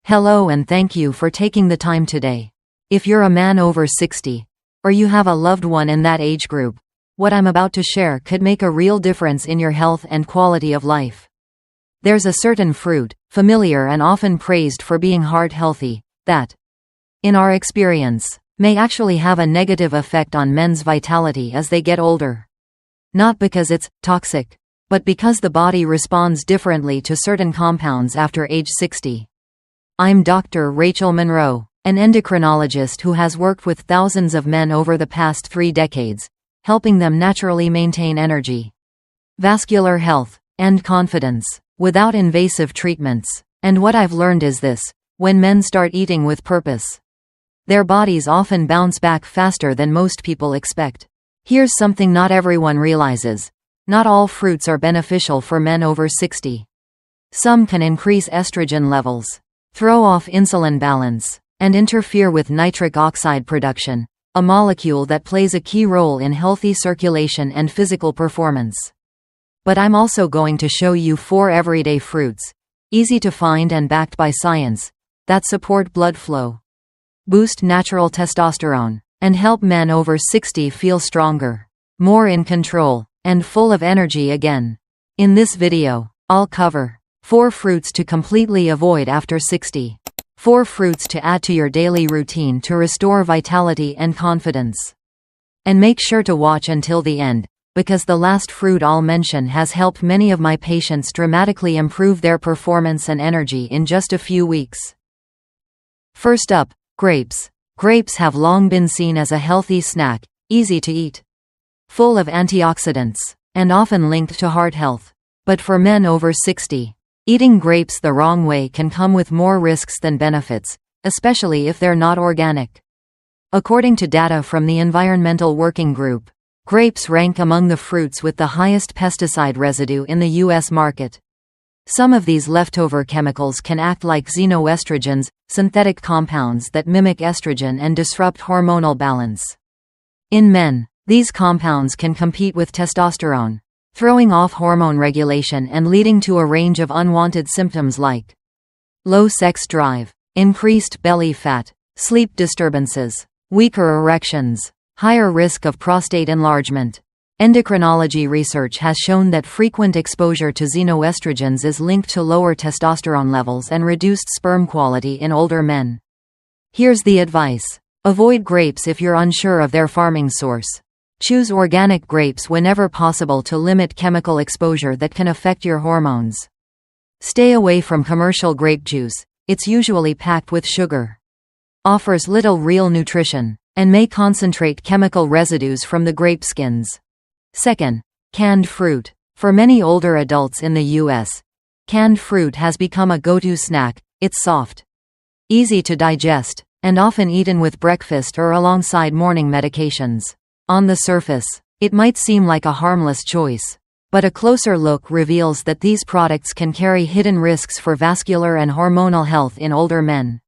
Hello and thank you for taking the time today. If you're a man over 60, or you have a loved one in that age group, what I'm about to share could make a real difference in your health and quality of life. There's a certain fruit, familiar and often praised for being heart healthy, that, in our experience, may actually have a negative effect on men's vitality as they get older. Not because it's toxic, but because the body responds differently to certain compounds after age 60. I'm Dr. Rachel Monroe, an endocrinologist who has worked with thousands of men over the past 3 decades, helping them naturally maintain energy, vascular health, and confidence, without invasive treatments. And what I've learned is this: when men start eating with purpose, their bodies often bounce back faster than most people expect. Here's something not everyone realizes. Not all fruits are beneficial for men over 60. Some can increase estrogen levels, throw off insulin balance, and interfere with nitric oxide production, a molecule that plays a key role in healthy circulation and physical performance. But I'm also going to show you 4 everyday fruits, easy to find and backed by science, that support blood flow, boost natural testosterone, and help men over 60 feel stronger, more in control, and full of energy again. In this video, I'll cover 4 fruits to completely avoid after 60. 4 fruits to add to your daily routine to restore vitality and confidence. And make sure to watch until the end, because the last fruit I'll mention has helped many of my patients dramatically improve their performance and energy in just a few weeks. First up, grapes. Grapes have long been seen as a healthy snack, easy to eat, full of antioxidants, and often linked to heart health. But for men over 60, eating grapes the wrong way can come with more risks than benefits, especially if they're not organic. According to data from the Environmental Working Group, grapes rank among the fruits with the highest pesticide residue in the U.S. market. Some of these leftover chemicals can act like xenoestrogens, synthetic compounds that mimic estrogen and disrupt hormonal balance. In men, these compounds can compete with testosterone, throwing off hormone regulation and leading to a range of unwanted symptoms like low sex drive, increased belly fat, sleep disturbances, weaker erections, higher risk of prostate enlargement. Endocrinology research has shown that frequent exposure to xenoestrogens is linked to lower testosterone levels and reduced sperm quality in older men. Here's the advice: avoid grapes if you're unsure of their farming source. Choose organic grapes whenever possible to limit chemical exposure that can affect your hormones. Stay away from commercial grape juice. It's usually packed with sugar, offers little real nutrition, and may concentrate chemical residues from the grape skins. Second, canned fruit. For many older adults in the U.S., canned fruit has become a go-to snack. It's soft, easy to digest, and often eaten with breakfast or alongside morning medications. On the surface, it might seem like a harmless choice, but a closer look reveals that these products can carry hidden risks for vascular and hormonal health in older men.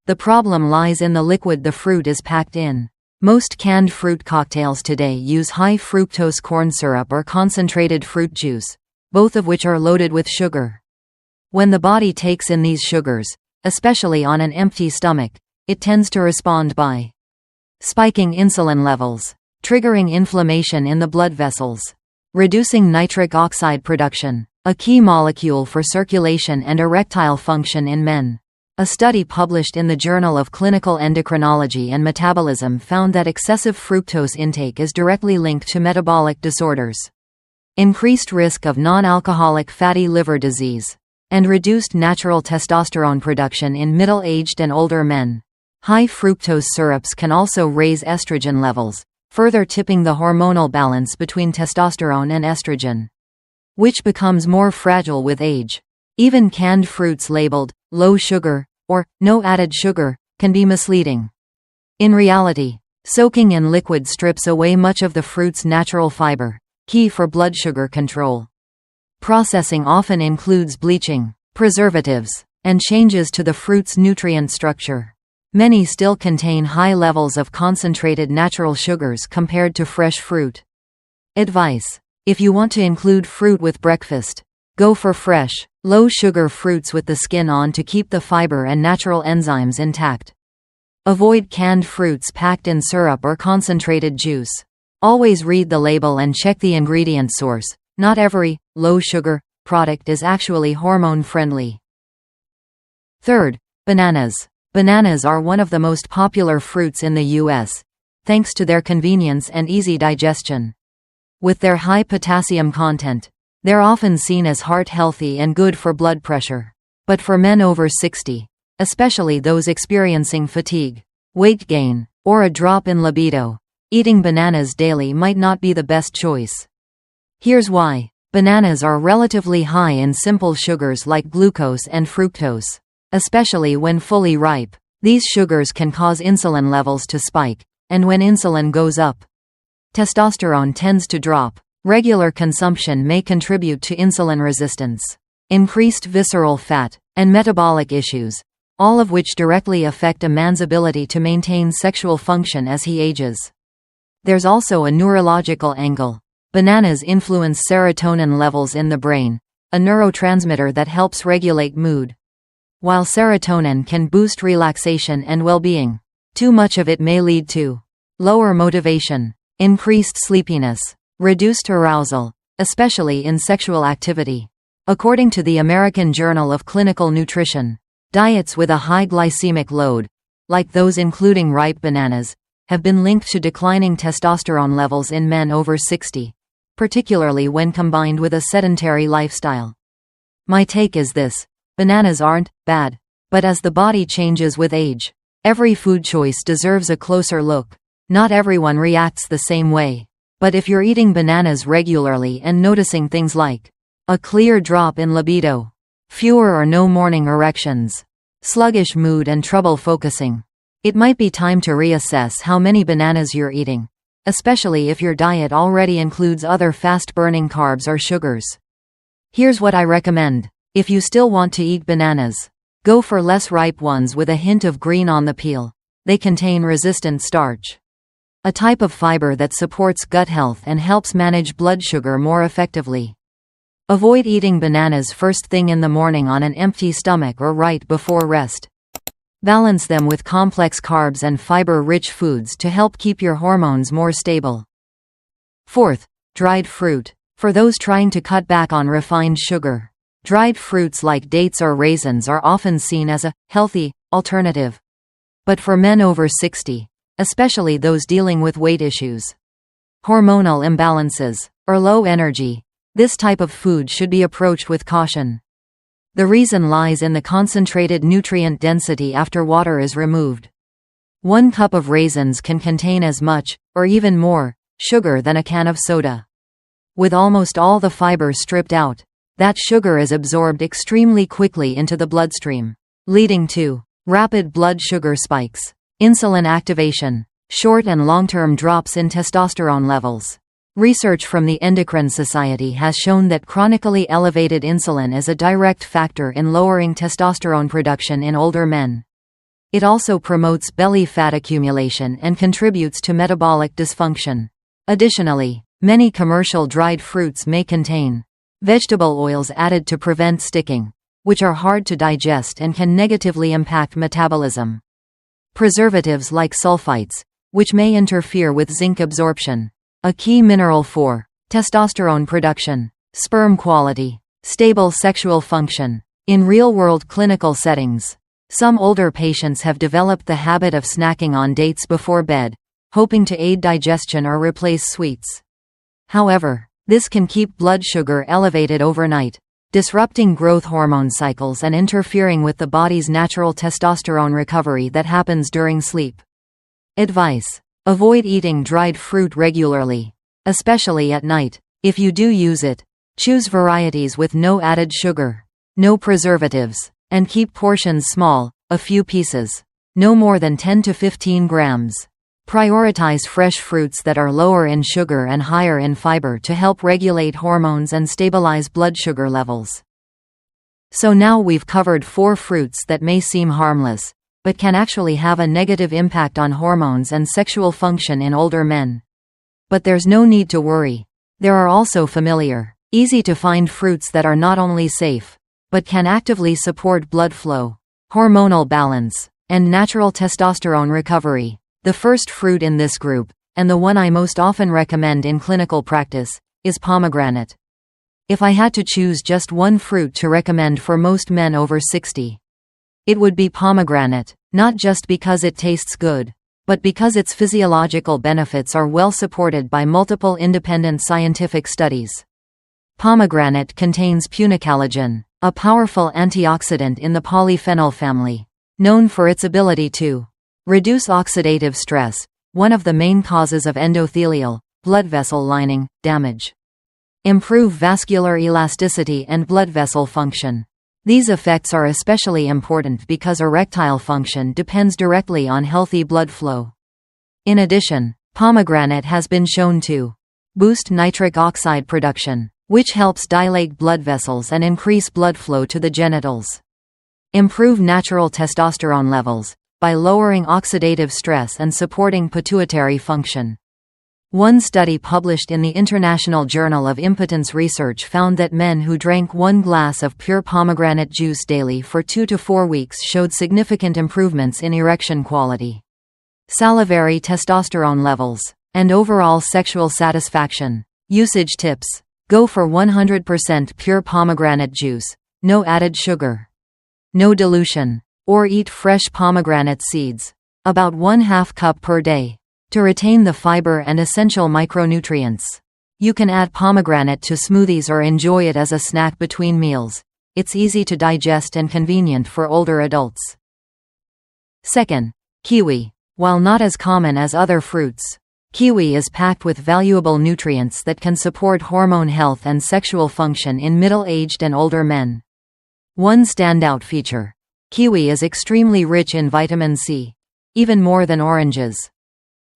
The problem lies in the liquid the fruit is packed in. Most canned fruit cocktails today use high fructose corn syrup or concentrated fruit juice, both of which are loaded with sugar. When the body takes in these sugars, especially on an empty stomach, it tends to respond by spiking insulin levels, triggering inflammation in the blood vessels, reducing nitric oxide production, a key molecule for circulation and erectile function in men. A study published in the Journal of Clinical Endocrinology and Metabolism found that excessive fructose intake is directly linked to metabolic disorders, increased risk of non-alcoholic fatty liver disease, and reduced natural testosterone production in middle-aged and older men. High fructose syrups can also raise estrogen levels, further tipping the hormonal balance between testosterone and estrogen, which becomes more fragile with age. Even canned fruits labeled low sugar or no added sugar can be misleading. In reality, soaking in liquid strips away much of the fruit's natural fiber, key for blood sugar control. Processing often includes bleaching, preservatives, and changes to the fruit's nutrient structure. Many still contain high levels of concentrated natural sugars compared to fresh fruit. Advice: if you want to include fruit with breakfast, Go for fresh, low-sugar fruits with the skin on to keep the fiber and natural enzymes intact. Avoid canned fruits packed in syrup or concentrated juice. Always read the label and check the ingredient source. Not every low-sugar product is actually hormone-friendly. Third, bananas. Bananas are one of the most popular fruits in the U.S., thanks to their convenience and easy digestion. With their high potassium content, they're often seen as heart-healthy and good for blood pressure. But for men over 60, especially those experiencing fatigue, weight gain, or a drop in libido, eating bananas daily might not be the best choice. Here's why. Bananas are relatively high in simple sugars like glucose and fructose. Especially when fully ripe, these sugars can cause insulin levels to spike, and when insulin goes up, testosterone tends to drop. Regular consumption may contribute to insulin resistance, increased visceral fat, and metabolic issues, all of which directly affect a man's ability to maintain sexual function as he ages. There's also a neurological angle. Bananas influence serotonin levels in the brain, a neurotransmitter that helps regulate mood. While serotonin can boost relaxation and well-being, too much of it may lead to lower motivation, increased sleepiness, reduced arousal, especially in sexual activity. According to the American Journal of Clinical Nutrition, diets with a high glycemic load, like those including ripe bananas, have been linked to declining testosterone levels in men over 60, particularly when combined with a sedentary lifestyle. My take is this: bananas aren't bad, but as the body changes with age, every food choice deserves a closer look. Not everyone reacts the same way. But if you're eating bananas regularly and noticing things like a clear drop in libido, fewer or no morning erections, sluggish mood and trouble focusing, it might be time to reassess how many bananas you're eating, especially if your diet already includes other fast-burning carbs or sugars. Here's what I recommend. If you still want to eat bananas, go for less ripe ones with a hint of green on the peel. They contain resistant starch, a type of fiber that supports gut health and helps manage blood sugar more effectively. Avoid eating bananas first thing in the morning on an empty stomach or right before rest. Balance them with complex carbs and fiber-rich foods to help keep your hormones more stable. Fourth, dried fruit. For those trying to cut back on refined sugar, dried fruits like dates or raisins are often seen as a healthy alternative. But for men over 60, especially those dealing with weight issues, hormonal imbalances, or low energy, this type of food should be approached with caution. The reason lies in the concentrated nutrient density after water is removed. 1 cup of raisins can contain as much, or even more, sugar than a can of soda. With almost all the fiber stripped out, that sugar is absorbed extremely quickly into the bloodstream, leading to rapid blood sugar spikes, insulin activation, short and long-term drops in testosterone levels. Research from the Endocrine Society has shown that chronically elevated insulin is a direct factor in lowering testosterone production in older men. It also promotes belly fat accumulation and contributes to metabolic dysfunction. Additionally, many commercial dried fruits may contain vegetable oils added to prevent sticking, which are hard to digest and can negatively impact metabolism. Preservatives like sulfites, which may interfere with zinc absorption, a key mineral for testosterone production, sperm quality, stable sexual function. In real-world clinical settings, some older patients have developed the habit of snacking on dates before bed, hoping to aid digestion or replace sweets. However, this can keep blood sugar elevated overnight, disrupting growth hormone cycles and interfering with the body's natural testosterone recovery that happens during sleep. Advice: avoid eating dried fruit regularly, especially at night. If you do use it, choose varieties with no added sugar, no preservatives, and keep portions small, a few pieces, no more than 10 to 15 grams. Prioritize fresh fruits that are lower in sugar and higher in fiber to help regulate hormones and stabilize blood sugar levels. So now we've covered 4 fruits that may seem harmless, but can actually have a negative impact on hormones and sexual function in older men. But there's no need to worry. There are also familiar, Easy to find fruits that are not only safe, but can actively support blood flow, hormonal balance, and natural testosterone recovery. The first fruit in this group, and the one I most often recommend in clinical practice, is pomegranate. If I had to choose just one fruit to recommend for most men over 60, it would be pomegranate, not just because it tastes good, but because its physiological benefits are well supported by multiple independent scientific studies. Pomegranate contains punicalagin, a powerful antioxidant in the polyphenol family, known for its ability to reduce oxidative stress, one of the main causes of endothelial, blood vessel lining, damage. Improve vascular elasticity and blood vessel function. These effects are especially important because erectile function depends directly on healthy blood flow. In addition, pomegranate has been shown to boost nitric oxide production, which helps dilate blood vessels and increase blood flow to the genitals. Improve natural testosterone levels by lowering oxidative stress and supporting pituitary function. One study published in the International Journal of Impotence Research found that men who drank 1 glass of pure pomegranate juice daily for 2 to 4 weeks showed significant improvements in erection quality, salivary testosterone levels, and overall sexual satisfaction. Usage tips: go for 100% pure pomegranate juice, no added sugar, no dilution, or eat fresh pomegranate seeds, about 1/2 cup per day, to retain the fiber and essential micronutrients. You can add pomegranate to smoothies or enjoy it as a snack between meals. It's easy to digest and convenient for older adults. Second, kiwi. While not as common as other fruits, kiwi is packed with valuable nutrients that can support hormone health and sexual function in middle-aged and older men. One standout feature: kiwi is extremely rich in vitamin C, even more than oranges.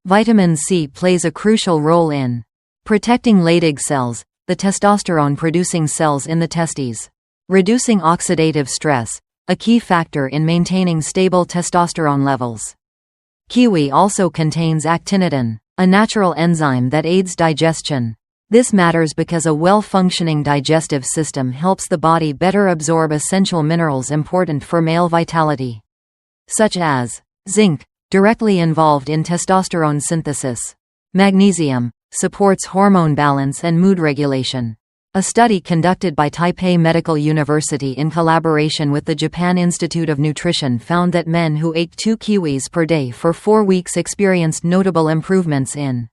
Vitamin C plays a crucial role in protecting Leydig cells, the testosterone-producing cells in the testes, reducing oxidative stress, a key factor in maintaining stable testosterone levels. Kiwi also contains actinidin, a natural enzyme that aids digestion. This matters because a well-functioning digestive system helps the body better absorb essential minerals important for male vitality, such as zinc, directly involved in testosterone synthesis. Magnesium supports hormone balance and mood regulation. A study conducted by Taipei Medical University in collaboration with the Japan Institute of Nutrition found that men who ate 2 kiwis per day for 4 weeks experienced notable improvements in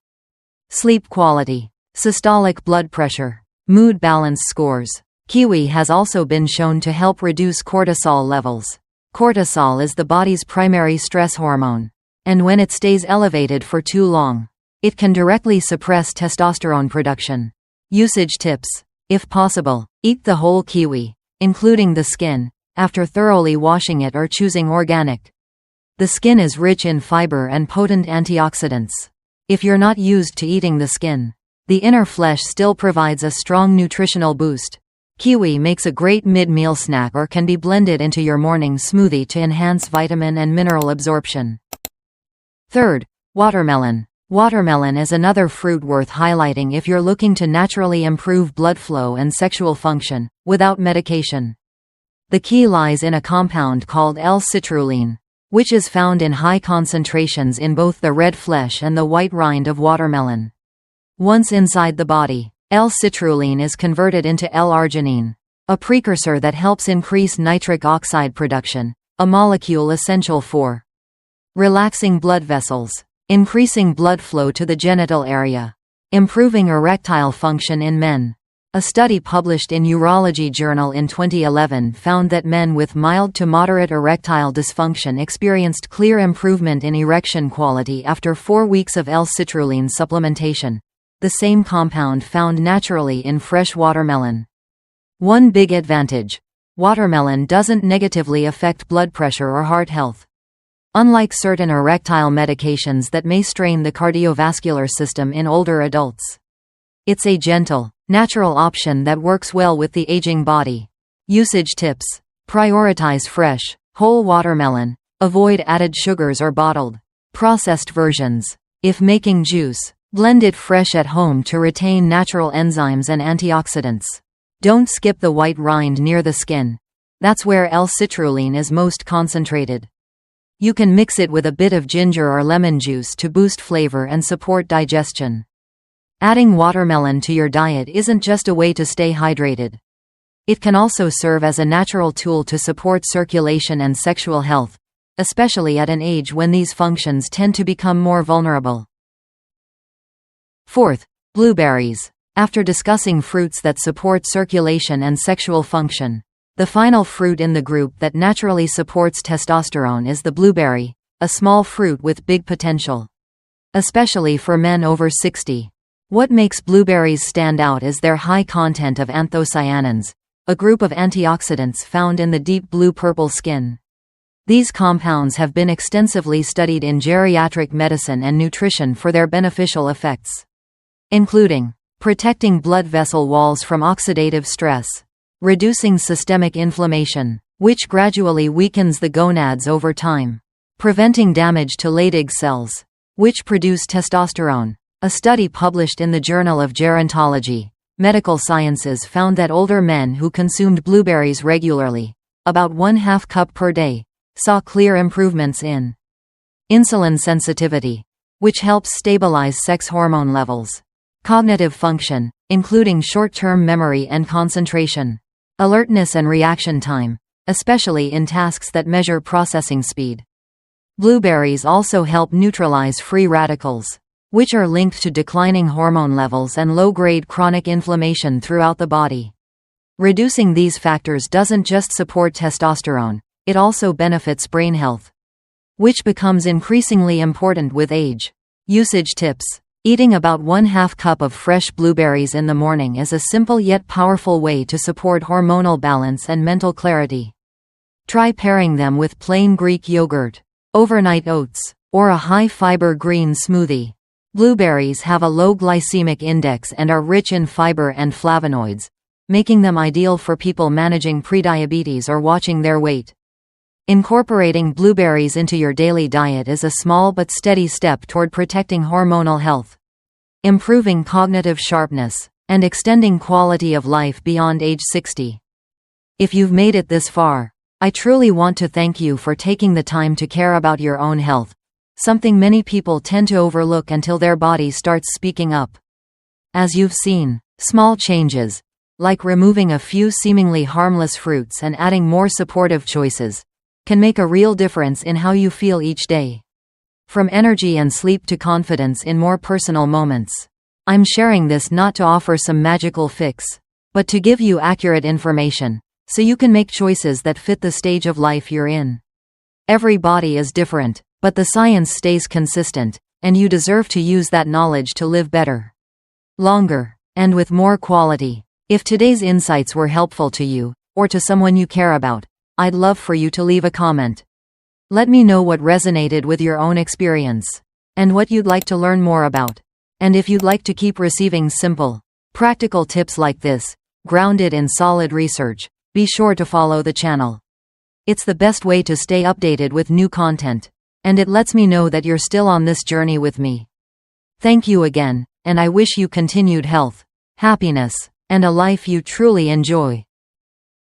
sleep quality, systolic blood pressure, mood balance scores. Kiwi has also been shown to help reduce cortisol levels. Cortisol is the body's primary stress hormone, and when it stays elevated for too long, it can directly suppress testosterone production. Usage tips: if possible, eat the whole kiwi, including the skin, after thoroughly washing it or choosing organic. The skin is rich in fiber and potent antioxidants. If you're not used to eating the skin, the inner flesh still provides a strong nutritional boost. Kiwi makes a great mid-meal snack or can be blended into your morning smoothie to enhance vitamin and mineral absorption. Third, watermelon. Watermelon is another fruit worth highlighting if you're looking to naturally improve blood flow and sexual function, without medication. The key lies in a compound called L-citrulline, which is found in high concentrations in both the red flesh and the white rind of watermelon. Once inside the body, L-citrulline is converted into L-arginine, a precursor that helps increase nitric oxide production, a molecule essential for relaxing blood vessels, increasing blood flow to the genital area, improving erectile function in men. A study published in Urology Journal in 2011 found that men with mild to moderate erectile dysfunction experienced clear improvement in erection quality after 4 weeks of L-citrulline supplementation, the same compound found naturally in fresh watermelon. One big advantage: watermelon doesn't negatively affect blood pressure or heart health. Unlike certain erectile medications that may strain the cardiovascular system in older adults, it's a gentle, natural option that works well with the aging body. Usage tips: prioritize fresh, whole watermelon. Avoid added sugars or bottled, processed versions. If making juice, Blend it fresh at home to retain natural enzymes and antioxidants. Don't skip the white rind near the skin. That's where L-citrulline is most concentrated. You can mix it with a bit of ginger or lemon juice to boost flavor and support digestion. Adding watermelon to your diet isn't just a way to stay hydrated. It can also serve as a natural tool to support circulation and sexual health, especially at an age when these functions tend to become more vulnerable. Fourth, blueberries. After discussing fruits that support circulation and sexual function, the final fruit in the group that naturally supports testosterone is the blueberry, a small fruit with big potential. Especially for men over 60. What makes blueberries stand out is their high content of anthocyanins, a group of antioxidants found in the deep blue-purple skin. These compounds have been extensively studied in geriatric medicine and nutrition for their beneficial effects, including protecting blood vessel walls from oxidative stress, reducing systemic inflammation, which gradually weakens the gonads over time, preventing damage to Leydig cells, which produce testosterone. A study published in the Journal of Gerontology, Medical Sciences found that older men who consumed blueberries regularly, about 1/2 cup per day, saw clear improvements in insulin sensitivity, which helps stabilize sex hormone levels, cognitive function, including short-term memory and concentration, alertness and reaction time, especially in tasks that measure processing speed. Blueberries also help neutralize free radicals, which are linked to declining hormone levels and low-grade chronic inflammation throughout the body. Reducing these factors doesn't just support testosterone, it also benefits brain health, which becomes increasingly important with age. Usage tips. Eating about 1/2 cup of fresh blueberries in the morning is a simple yet powerful way to support hormonal balance and mental clarity. Try pairing them with plain Greek yogurt, overnight oats, or a high-fiber green smoothie. Blueberries have a low glycemic index and are rich in fiber and flavonoids, making them ideal for people managing prediabetes or watching their weight. Incorporating blueberries into your daily diet is a small but steady step toward protecting hormonal health, improving cognitive sharpness, and extending quality of life beyond age 60. If you've made it this far, I truly want to thank you for taking the time to care about your own health, something many people tend to overlook until their body starts speaking up. As you've seen, small changes, like removing a few seemingly harmless fruits and adding more supportive choices, can make a real difference in how you feel each day. From energy and sleep to confidence in more personal moments. I'm sharing this not to offer some magical fix, but to give you accurate information, so you can make choices that fit the stage of life you're in. Every body is different, but the science stays consistent, and you deserve to use that knowledge to live better, longer, and with more quality. If today's insights were helpful to you, or to someone you care about, I'd love for you to leave a comment. Let me know what resonated with your own experience, and what you'd like to learn more about. And if you'd like to keep receiving simple, practical tips like this, grounded in solid research, be sure to follow the channel. It's the best way to stay updated with new content, and it lets me know that you're still on this journey with me. Thank you again, and I wish you continued health, happiness, and a life you truly enjoy.